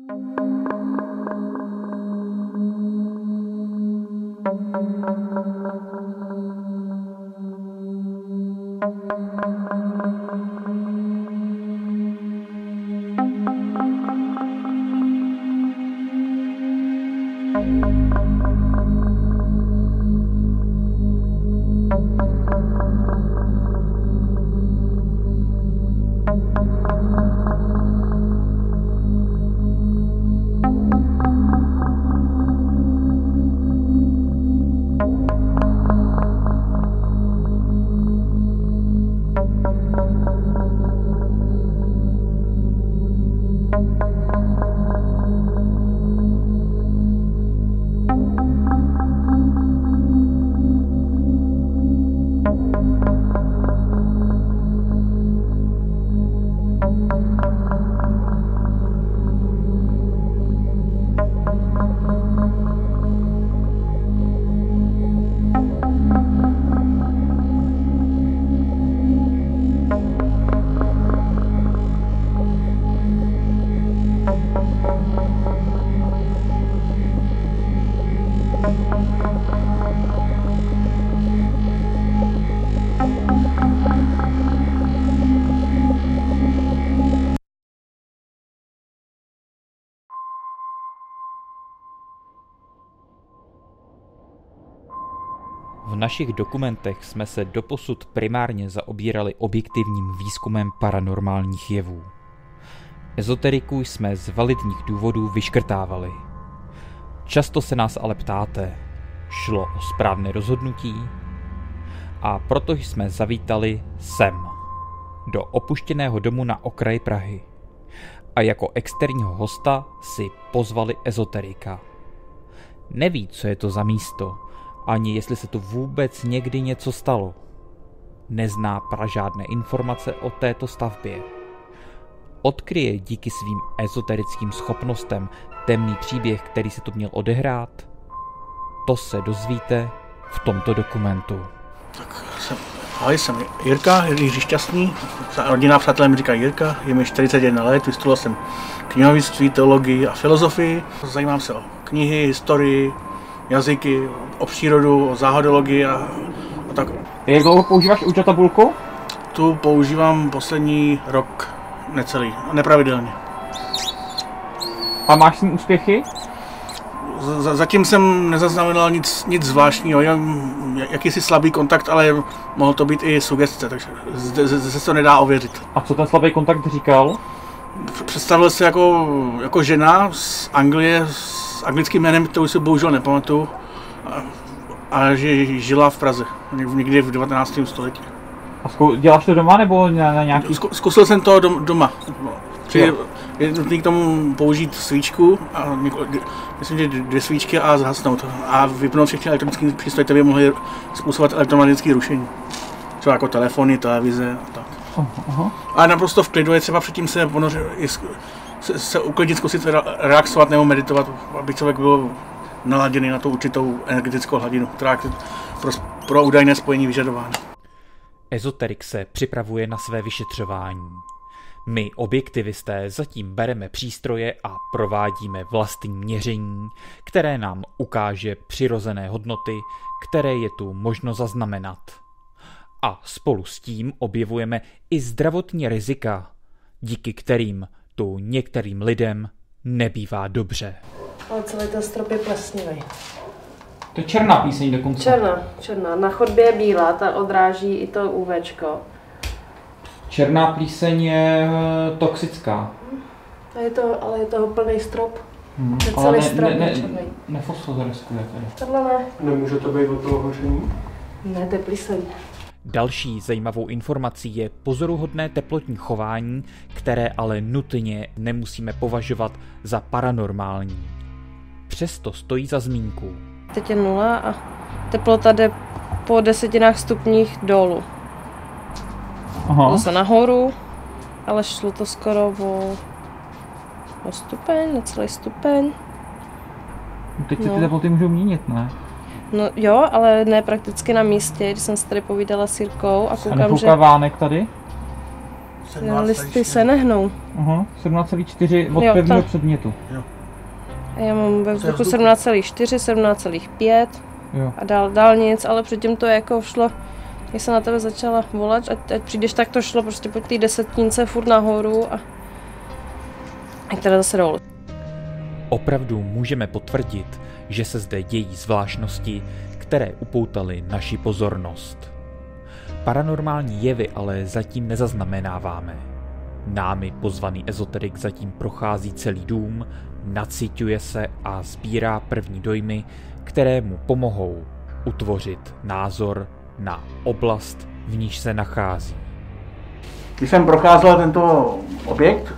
V našich dokumentech jsme se doposud primárně zaobírali objektivním výzkumem paranormálních jevů. Ezoteriku jsme z validních důvodů vyškrtávali. Často se nás ale ptáte, šlo o správné rozhodnutí? A proto jsme zavítali sem, do opuštěného domu na okraji Prahy. A jako externího hosta si pozvali ezoterika. Neví, co je to za místo, ani jestli se tu vůbec někdy něco stalo. Nezná pražádné informace o této stavbě. Odkryje díky svým ezoterickým schopnostem temný příběh, který se tu měl odehrát? To se dozvíte v tomto dokumentu. Tak jsem Jirka, Jiří Šťastný, rodinná přátelé mi říkají Jirka, je mi 41 let, vystudoval jsem knihovnictví, teologii a filozofii. Zajímám se o knihy, historii, jazyky, o přírodu, o záhadologii a tak. Jak dlouho používáš účtatabulku? Tu používám poslední rok necelý, nepravidelně. A máš s ním úspěchy? Zatím jsem nezaznamenal nic zvláštního, jakýsi slabý kontakt, ale mohl to být i sugestce, takže se to nedá ověřit. A co ten slabý kontakt říkal? Představil se jako žena z Anglie, s anglickým jménem, kterou si bohužel nepamatuju, a že žila v Praze, někdy v 19. století. A děláš to doma nebo na nějaký? Zkusil jsem to doma. Je nutné k tomu použít svíčku, a myslím, že 2 svíčky a zhasnout. A vypnout všechny elektronické přístroje, které by mohly způsobovat elektromagnetické rušení. Třeba jako telefony, televize a tak. Aha. A naprosto v klidu je třeba předtím se uklidit, zkusit relaxovat nebo meditovat, aby člověk byl naladěný na tu určitou energetickou hladinu, která je pro údajné spojení vyžadována. Ezoterik se připravuje na své vyšetřování. My, objektivisté, zatím bereme přístroje a provádíme vlastní měření, které nám ukáže přirozené hodnoty, které je tu možno zaznamenat. A spolu s tím objevujeme i zdravotní rizika, díky kterým tu některým lidem nebývá dobře. Ale celý ten strop je plesnivý. To je černá plíseň dokonce. Černá. Na chodbě je bílá, ta odráží i to UVčko. Černá plíseň je toxická. Ale je toho plný strop. Ale strop je černý. Nefosforiskuje tedy. Tohle ne. Nemůže to být od toho hoření? Ne, to je plíseň. Další zajímavou informací je pozoruhodné teplotní chování, které ale nutně nemusíme považovat za paranormální. Přesto stojí za zmínku. Teď je 0 a teplota jde po 10 stupních dolů. Aha. Zase nahoru, ale šlo to skoro o stupeň, necelý stupeň. Teď se ty teploty můžou měnit, ne? No jo, ale ne prakticky na místě, když jsem se tady povídala s Jirkou a koukám, a nepouká vánek tady? listy se nehnou. Aha, 17,4 od Jo, pevného to. předmětu. A já mám ve vzduchu 17,4, 17,5 Jo. a dál nic, ale předtím to jako šlo, jak jsem na tebe začala volat, ať přijdeš, tak to šlo prostě po té desetínce furt nahoru a teda zase dolů. Opravdu můžeme potvrdit, že se zde dějí zvláštnosti, které upoutaly naši pozornost. Paranormální jevy ale zatím nezaznamenáváme. Námi pozvaný ezoterik zatím prochází celý dům, naciťuje se a sbírá první dojmy, které mu pomohou utvořit názor na oblast, v níž se nachází. Když jsem procházel tento objekt,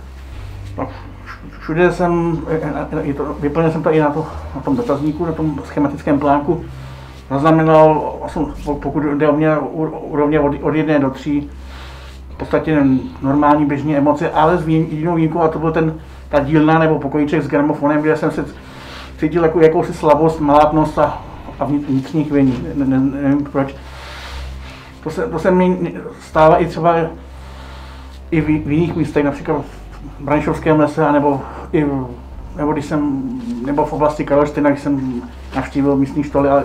všude jsem, vyplnil jsem to i na tom dotazníku, na tom schematickém plánku, zaznamenal, pokud jde o mě, úrovně od 1 do 3, v podstatě normální běžné emoce, ale s jedinou výjimkou, a to byl ta dílna nebo pokojíček s gramofonem, kde jsem se cítil jako jakousi slabost, malátnost a vnitřní chvění, nevím proč. To se mi stává i třeba i v jiných místech, například v Branišovském lese, nebo nebo v oblasti Karlštejna, když jsem navštívil místní školy, ale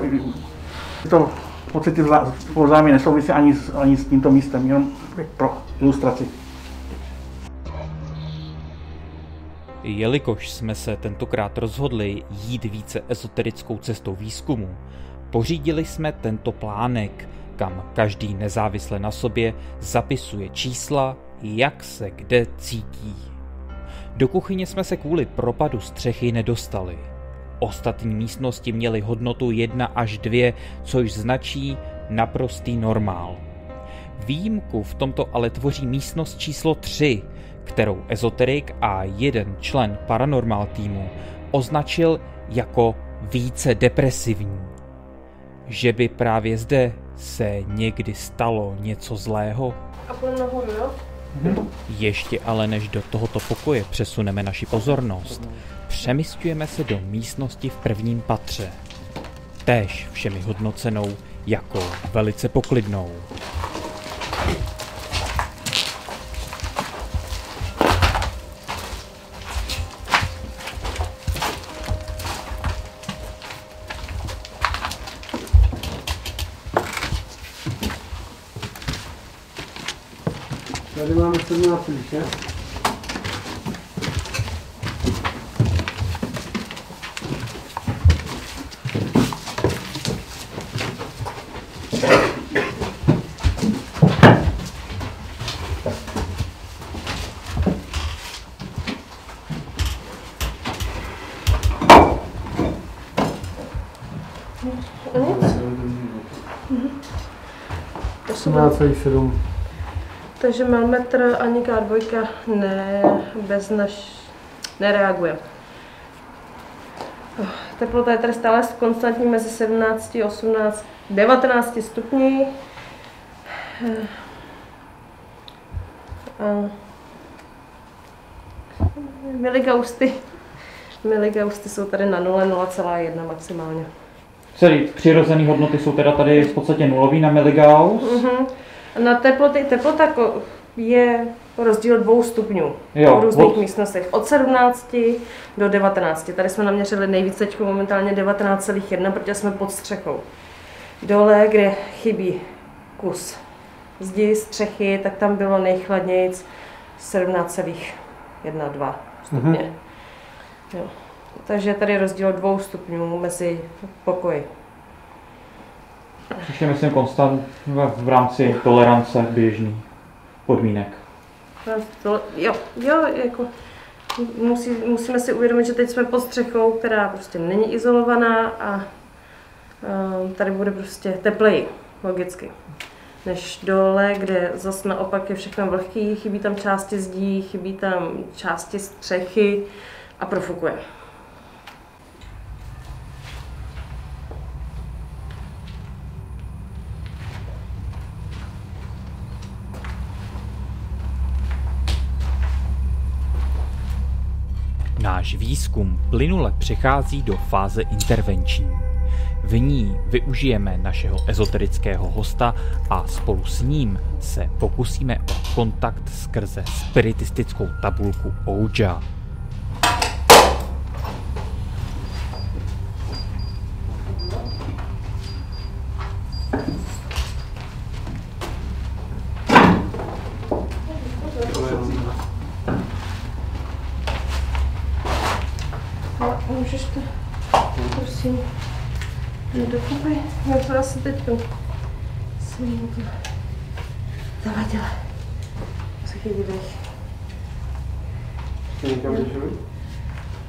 tyto pocity vzájemně nesouvisí ani s tímto místem, jenom pro ilustraci. Jelikož jsme se tentokrát rozhodli jít více ezoterickou cestou výzkumu, pořídili jsme tento plánek, kam každý nezávisle na sobě zapisuje čísla, jak se kde cítí. Do kuchyně jsme se kvůli propadu střechy nedostali. Ostatní místnosti měly hodnotu 1 až 2, což značí naprostý normál. Výjimku v tomto ale tvoří místnost číslo 3, kterou ezoterik a jeden člen paranormal týmu označil jako více depresivní. Že by právě zde se někdy stalo něco zlého? A půjdeme nahoru, jo? Ještě ale než do tohoto pokoje přesuneme naši pozornost, přemísťujeme se do místnosti v prvním patře. Též všemi hodnocenou jako velice poklidnou. Tady máme 17,6. Takže Melmetr ani K2 nereaguje. Teplota je tady stále konstantní mezi 17, 18, 19 stupni. Miligausty jsou tady na 0,1 maximálně. Celý přirozené hodnoty jsou teda tady v podstatě nulový na miligauss. Na teplota je rozdíl 2 stupňů v různých místnostech. Od 17 do 19. Tady jsme naměřili nejvíc teď momentálně 19,1, protože jsme pod střechou. Dole, kde chybí kus zdi, střechy, tak tam bylo nejchladněji 17,1-2 stupně. Jo. Takže tady je rozdíl 2 stupňů mezi pokoji. Což je, myslím, konstant v rámci tolerance běžných podmínek. Jo, jako musíme si uvědomit, že teď jsme pod střechou, která prostě není izolovaná a tady bude prostě tepleji, logicky, než dole, kde zase naopak je všechno vlhký, chybí tam části zdí, chybí tam části střechy a profukuje. Náš výzkum plynule přechází do fáze intervenční. V ní využijeme našeho ezoterického hosta a spolu s ním se pokusíme o kontakt skrze spiritistickou tabulku Ouija. Můžeš to, prosím, dokupy. Já to asi teď jsem to zavadila. Co chvíli.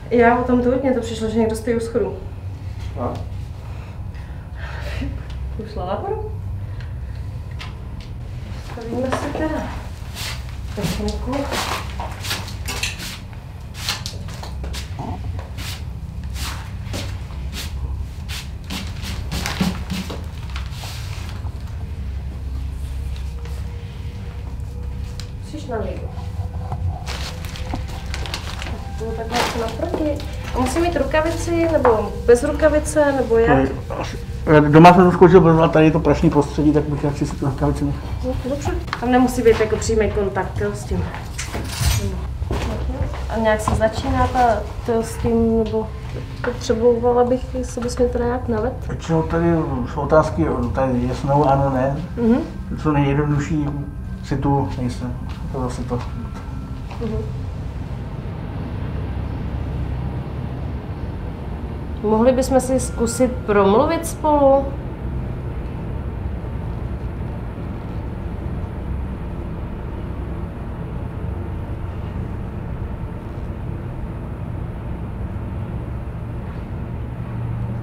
Já o tom tu hodně to přišlo, že někdo stojí u schodu. A? Už šla nahoru? Stavíme si teda techniku. Na ligu. To takhle naproti. A musím mít rukavici, nebo bez rukavice, nebo jak? Doma jsem to zkoušel, a tady je to prašný prostředí, tak bych radši si tu rukavici nechal. No, dobře. Tam nemusí být jako přímý kontakt, jo, s tím. A nějak se začíná to s tím, nebo potřebovala bych, jestli bys mě to nějak navedl? Většinou tady jsou otázky, tady jasnou, ano, ne. Co nejjednodušší si tu nejsem. To zase to. Mohli bychom si zkusit promluvit spolu?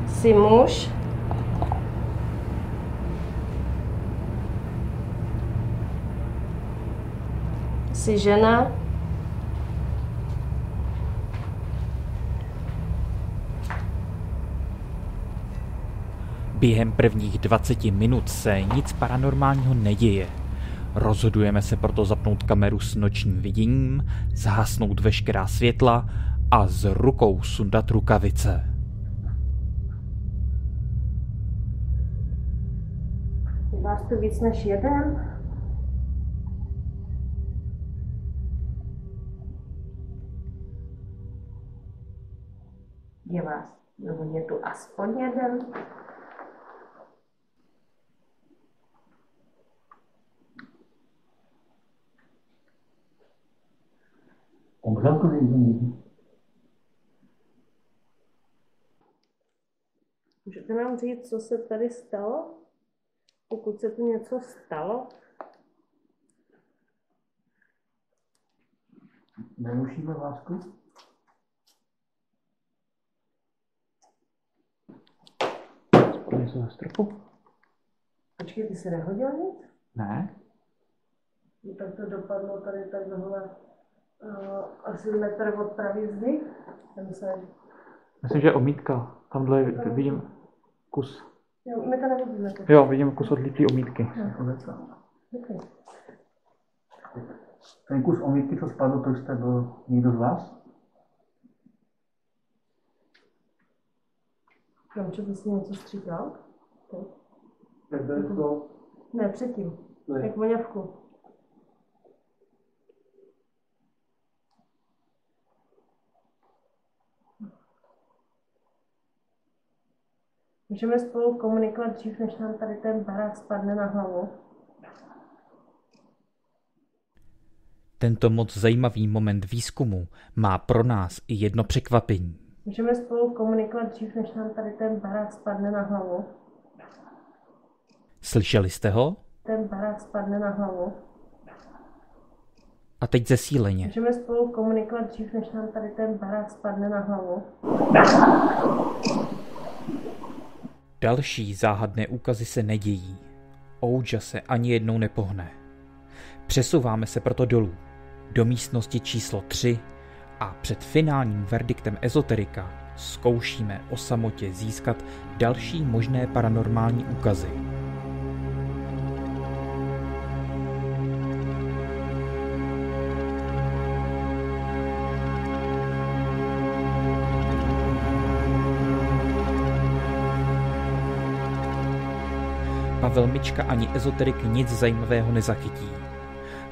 Jsi muž? Jsi žena? Během prvních 20 minut se nic paranormálního neděje. Rozhodujeme se proto zapnout kameru s nočním viděním, zhasnout veškerá světla a s rukou sundat rukavice. Je vás tu víc než jeden? Je vás, nebo je tu aspoň jeden? Můžete nám říct, co se tady stalo? Pokud se tu něco stalo? Nerušíme lásku? Něco na stropu? Počkej, ty se nehodil nic? Ne. No, tak to dopadlo tady takhle asi metr od pravý zdi. Myslím, že omítka. Tamhle vidím kus. Jo, my to nevidíme. Tak. Jo, vidím kus odlítlý omítky. Okay. Ten kus omítky, co spadl, to jste byl někdo z vás? Že bys něco stříkal? Tak to... Ne, předtím. Ne. Jak voňavku. Můžeme spolu komunikovat dřív, než nám tady ten barák spadne na hlavu? Tento moc zajímavý moment výzkumu má pro nás i jedno překvapení. Můžeme spolu komunikovat dřív, než nám tady ten barák spadne na hlavu? Slyšeli jste ho? Ten barák spadne na hlavu. A teď zesíleně. Můžeme spolu komunikovat dřív, než nám tady ten barák spadne na hlavu? Další záhadné úkazy se nedějí. Ouija se ani jednou nepohne. Přesouváme se proto dolů, do místnosti číslo 3 a před finálním verdiktem ezoterika zkoušíme o samotě získat další možné paranormální úkazy. Pavel Mička ani ezoterik nic zajímavého nezachytí.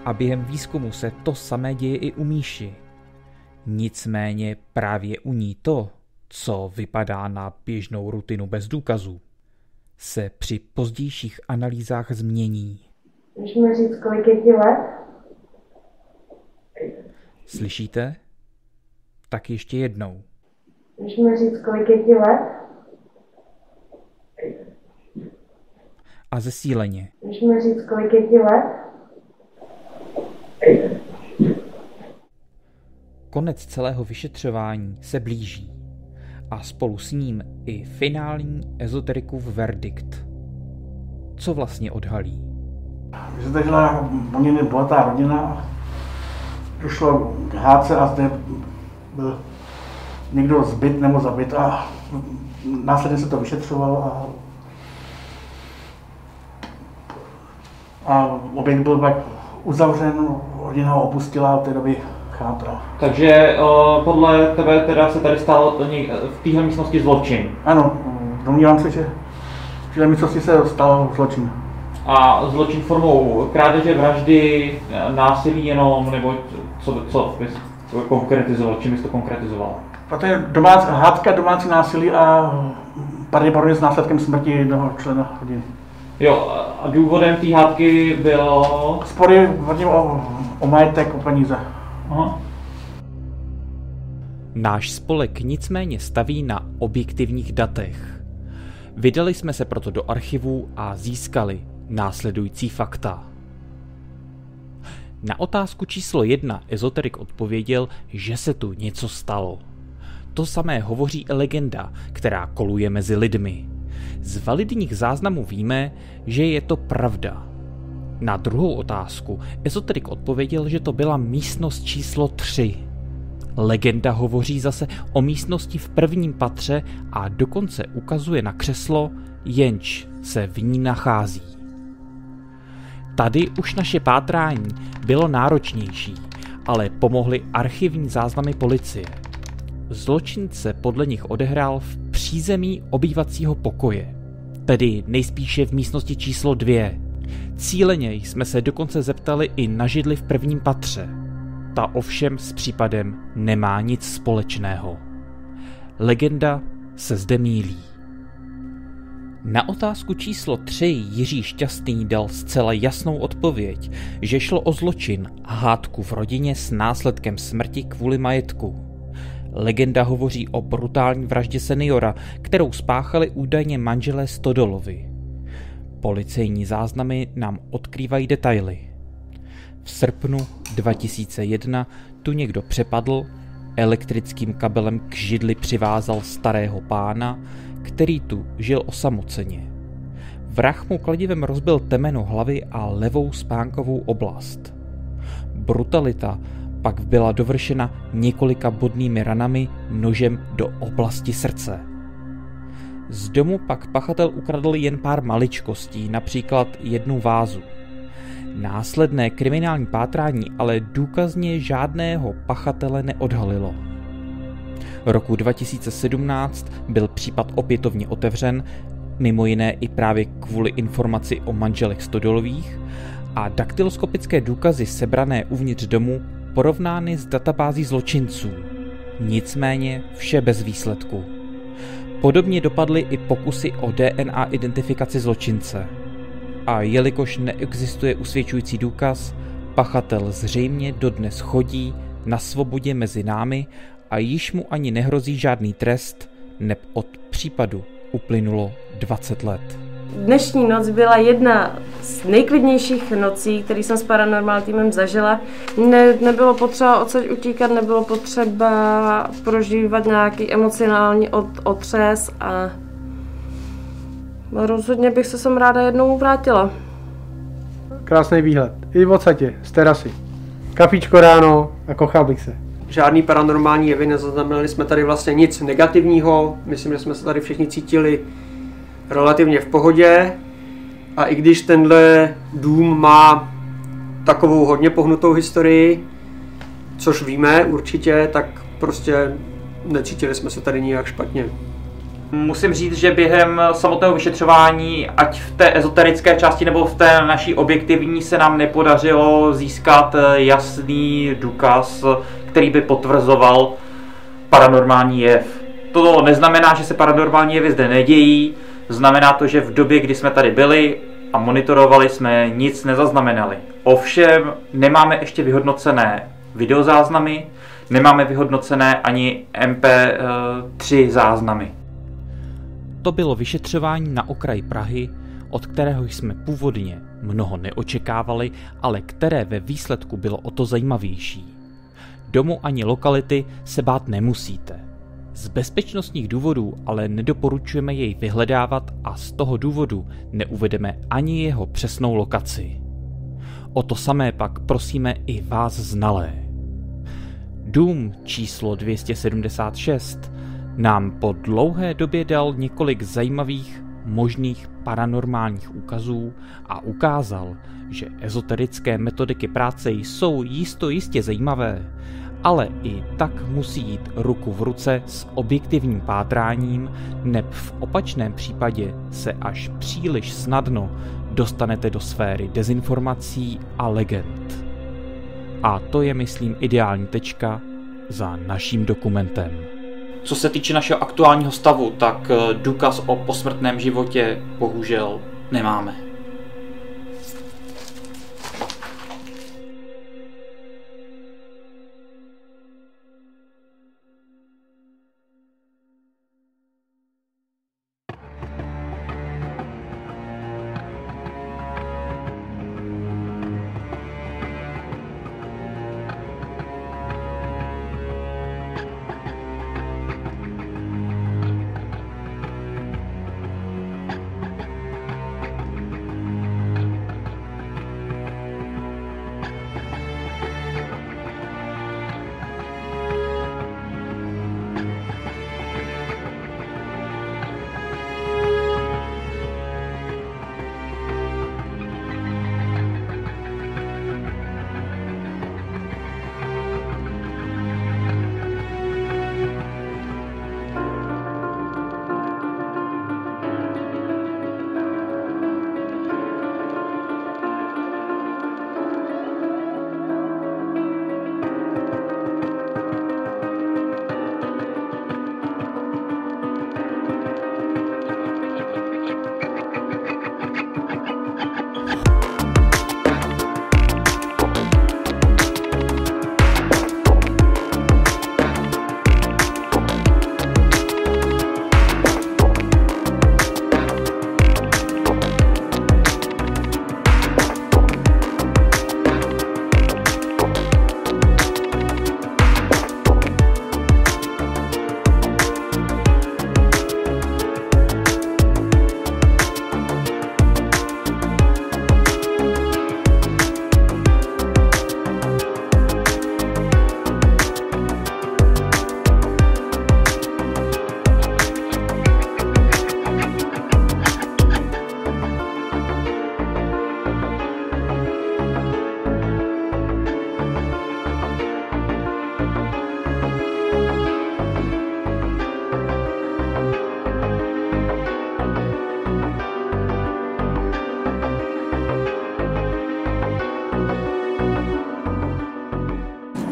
A během výzkumu se to samé děje i u Míši. Nicméně právě u ní to, co vypadá na běžnou rutinu bez důkazů, se při pozdějších analýzách změní. Můžeš mi říct, kolik je ti let? Slyšíte? Tak ještě jednou. Můžeš mi říct, kolik je ti let? A zesíleně. Můžeš mi říct, kolik je ti let? Konec celého vyšetřování se blíží a spolu s ním i finální ezoterikův verdikt. Co vlastně odhalí? Když se tady žila poměrně bohatá rodina, došlo k hádce a zde byl někdo zbyt nebo zabit a následně se to vyšetřovalo a objekt byl pak uzavřen, rodina ho opustila a od té doby chátra. Takže podle tebe teda se tady stál v téhle místnosti zločin. Ano, domnívám se, že v téhle místnosti se stal zločin. A zločin formou krádeže, vraždy, násilí jenom, nebo co bys konkretizoval, čím bys to konkretizoval? Protože hádka, domácí násilí a pravděpodobně s následkem smrti jednoho člena rodiny. Jo, a důvodem té hádky bylo... Spory o majetek, o peníze. Aha. Náš spolek nicméně staví na objektivních datech. Vydali jsme se proto do archivů a získali následující fakta. Na otázku číslo 1 ezoterik odpověděl, že se tu něco stalo. To samé hovoří i legenda, která koluje mezi lidmi. Z validních záznamů víme, že je to pravda. Na druhou otázku ezoterik odpověděl, že to byla místnost číslo 3. Legenda hovoří zase o místnosti v prvním patře a dokonce ukazuje na křeslo, jenž se v ní nachází. Tady už naše pátrání bylo náročnější, ale pomohly archivní záznamy policie. Zločin se podle nich odehrál v přízemí obývacího pokoje, tedy nejspíše v místnosti číslo 2. Cíleně jsme se dokonce zeptali i na židli v prvním patře. Ta ovšem s případem nemá nic společného. Legenda se zde mýlí. Na otázku číslo 3 Jiří Šťastný dal zcela jasnou odpověď, že šlo o zločin a hádku v rodině s následkem smrti kvůli majetku. Legenda hovoří o brutální vraždě seniora, kterou spáchali údajně manželé Stodolovi. Policejní záznamy nám odkrývají detaily. V srpnu 2001 tu někdo přepadl, elektrickým kabelem k židli přivázal starého pána, který tu žil osamoceně. Vrah mu kladivem rozbil temeno hlavy a levou spánkovou oblast. Brutalita pak byla dovršena několika bodnými ranami nožem do oblasti srdce. Z domu pak pachatel ukradl jen pár maličkostí, například jednu vázu. Následné kriminální pátrání ale důkazně žádného pachatele neodhalilo. Roku 2017 byl případ opětovně otevřen, mimo jiné i právě kvůli informaci o manželech Stodolových, a daktyloskopické důkazy sebrané uvnitř domu porovnány s databází zločinců. Nicméně vše bez výsledku. Podobně dopadly i pokusy o DNA identifikaci zločince. A jelikož neexistuje usvědčující důkaz, pachatel zřejmě dodnes chodí na svobodě mezi námi a již mu ani nehrozí žádný trest, neb od případu uplynulo 20 let. Dnešní noc byla jedna z nejklidnějších nocí, které jsem s Paranormal týmem zažila. Nebylo potřeba odsaď utíkat, nebylo potřeba prožívat nějaký emocionální otřes a rozhodně bych se sem ráda jednou vrátila. Krásný výhled. I v odsadě, z terasy. Kafíčko ráno a kochal bych se. Žádný paranormální jevy, nezaznamenali jsme tady vlastně nic negativního. Myslím, že jsme se tady všichni cítili relativně v pohodě. A i když tenhle dům má takovou hodně pohnutou historii, což víme určitě, tak prostě necítili jsme se tady nijak špatně. Musím říct, že během samotného vyšetřování, ať v té ezoterické části nebo v té naší objektivní, se nám nepodařilo získat jasný důkaz, který by potvrzoval paranormální jev. To neznamená, že se paranormální jevy zde nedějí, znamená to, že v době, kdy jsme tady byli a monitorovali, jsme nic nezaznamenali. Ovšem nemáme ještě vyhodnocené videozáznamy, nemáme vyhodnocené ani MP3 záznamy. To bylo vyšetřování na okraji Prahy, od kterého jsme původně mnoho neočekávali, ale které ve výsledku bylo o to zajímavější. Domu ani lokality se bát nemusíte. Z bezpečnostních důvodů ale nedoporučujeme jej vyhledávat a z toho důvodu neuvedeme ani jeho přesnou lokaci. O to samé pak prosíme i vás znalé. Dům číslo 276 nám po dlouhé době dal několik zajímavých možných paranormálních úkazů a ukázal, že ezoterické metodiky práce jsou jistě zajímavé, ale i tak musí jít ruku v ruce s objektivním pátráním, neb v opačném případě se až příliš snadno dostanete do sféry dezinformací a legend. A to je, myslím, ideální tečka za naším dokumentem. Co se týče našeho aktuálního stavu, tak důkaz o posmrtném životě bohužel nemáme.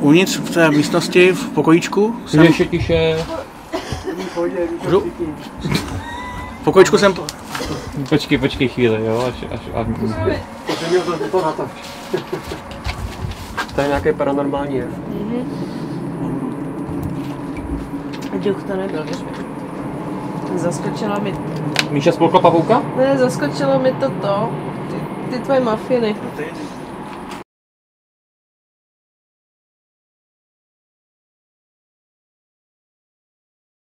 Uvnitř v té místnosti, v pokojíčku jsem... Tiše. V pokojíčku jsem... Počkej chvíli, jo, až To je nějaké paranormální jev. Duch to nebyl, víš mi. Zaskočila mi... Míša spolkla pavouka? Ne, zaskočilo mi to ty tvoje mafiny.